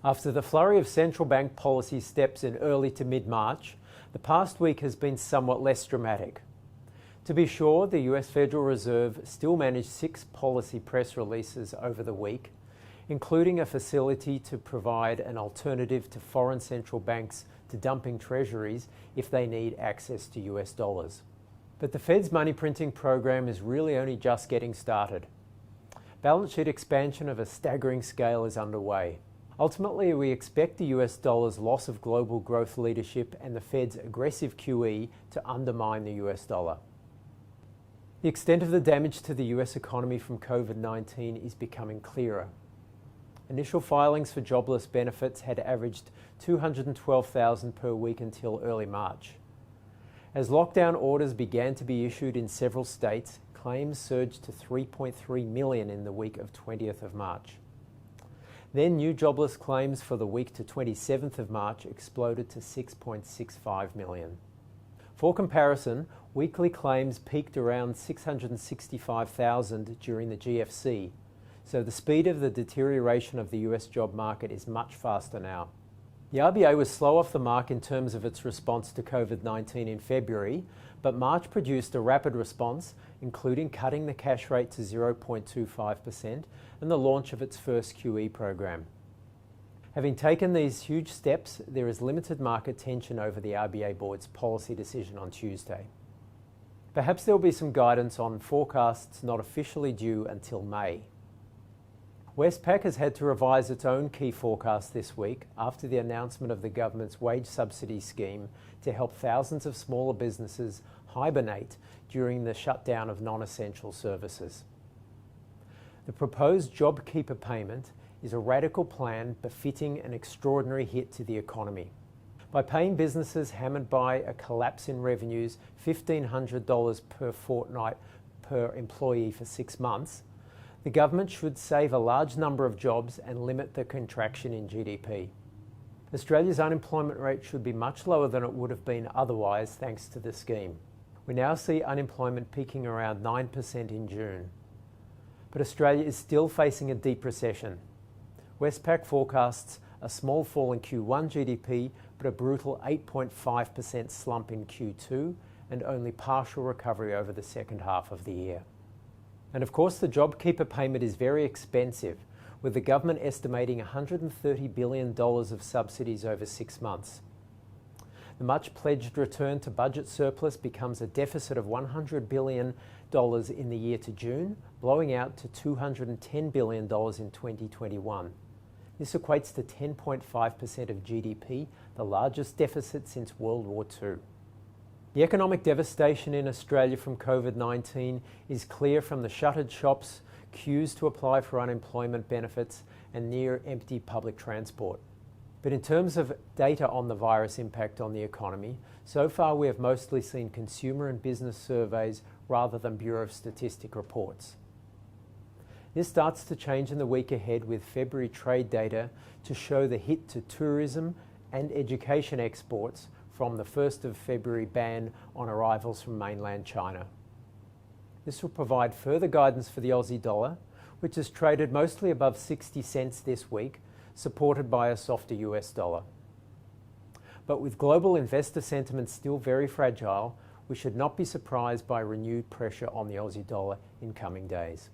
After the flurry of central bank policy steps in early to mid-March, the past week has been somewhat less dramatic. To be sure, the US Federal Reserve still managed 6 policy press releases over the week, including a facility to provide an alternative to foreign central banks to dumping treasuries if they need access to US dollars. But the Fed's money printing program is really only just getting started. Balance sheet expansion of a staggering scale is underway. Ultimately, we expect the US dollar's loss of global growth leadership and the Fed's aggressive QE to undermine the US dollar. The extent of the damage to the US economy from COVID-19 is becoming clearer. Initial filings for jobless benefits had averaged 212,000 per week until early March. As lockdown orders began to be issued in several states, claims surged to 3.3 million in the week of 20th of March. Then new jobless claims for the week to 27th of March exploded to 6.65 million. For comparison, weekly claims peaked around 665,000 during the GFC, so the speed of the deterioration of the US job market is much faster now. The RBA was slow off the mark in terms of its response to COVID-19 in February, but March produced a rapid response, including cutting the cash rate to 0.25% and the launch of its first QE program. Having taken these huge steps, there is limited market tension over the RBA board's policy decision on Tuesday. Perhaps there will be some guidance on forecasts not officially due until May. Westpac has had to revise its own key forecast this week after the announcement of the government's wage subsidy scheme to help thousands of smaller businesses hibernate during the shutdown of non-essential services. The proposed JobKeeper payment is a radical plan befitting an extraordinary hit to the economy. By paying businesses hammered by a collapse in revenues $1,500 per fortnight per employee for 6 months, the government should save a large number of jobs and limit the contraction in GDP. Australia's unemployment rate should be much lower than it would have been otherwise thanks to the scheme. We now see unemployment peaking around 9% in June. But Australia is still facing a deep recession. Westpac forecasts a small fall in Q1 GDP, but a brutal 8.5% slump in Q2 and only partial recovery over the second half of the year. And of course, the JobKeeper payment is very expensive, with the government estimating $130 billion of subsidies over 6 months. The much pledged return to budget surplus becomes a deficit of $100 billion in the year to June, blowing out to $210 billion in 2021. This equates to 10.5% of GDP, the largest deficit since World War II. The economic devastation in Australia from COVID-19 is clear from the shuttered shops, queues to apply for unemployment benefits, and near-empty public transport. But in terms of data on the virus impact on the economy, so far we have mostly seen consumer and business surveys rather than Bureau of Statistic reports. This starts to change in the week ahead with February trade data to show the hit to tourism and education exports from the 1st of February ban on arrivals from mainland China. This will provide further guidance for the Aussie dollar, which has traded mostly above 60 cents this week, supported by a softer US dollar. But with global investor sentiment still very fragile, we should not be surprised by renewed pressure on the Aussie dollar in coming days.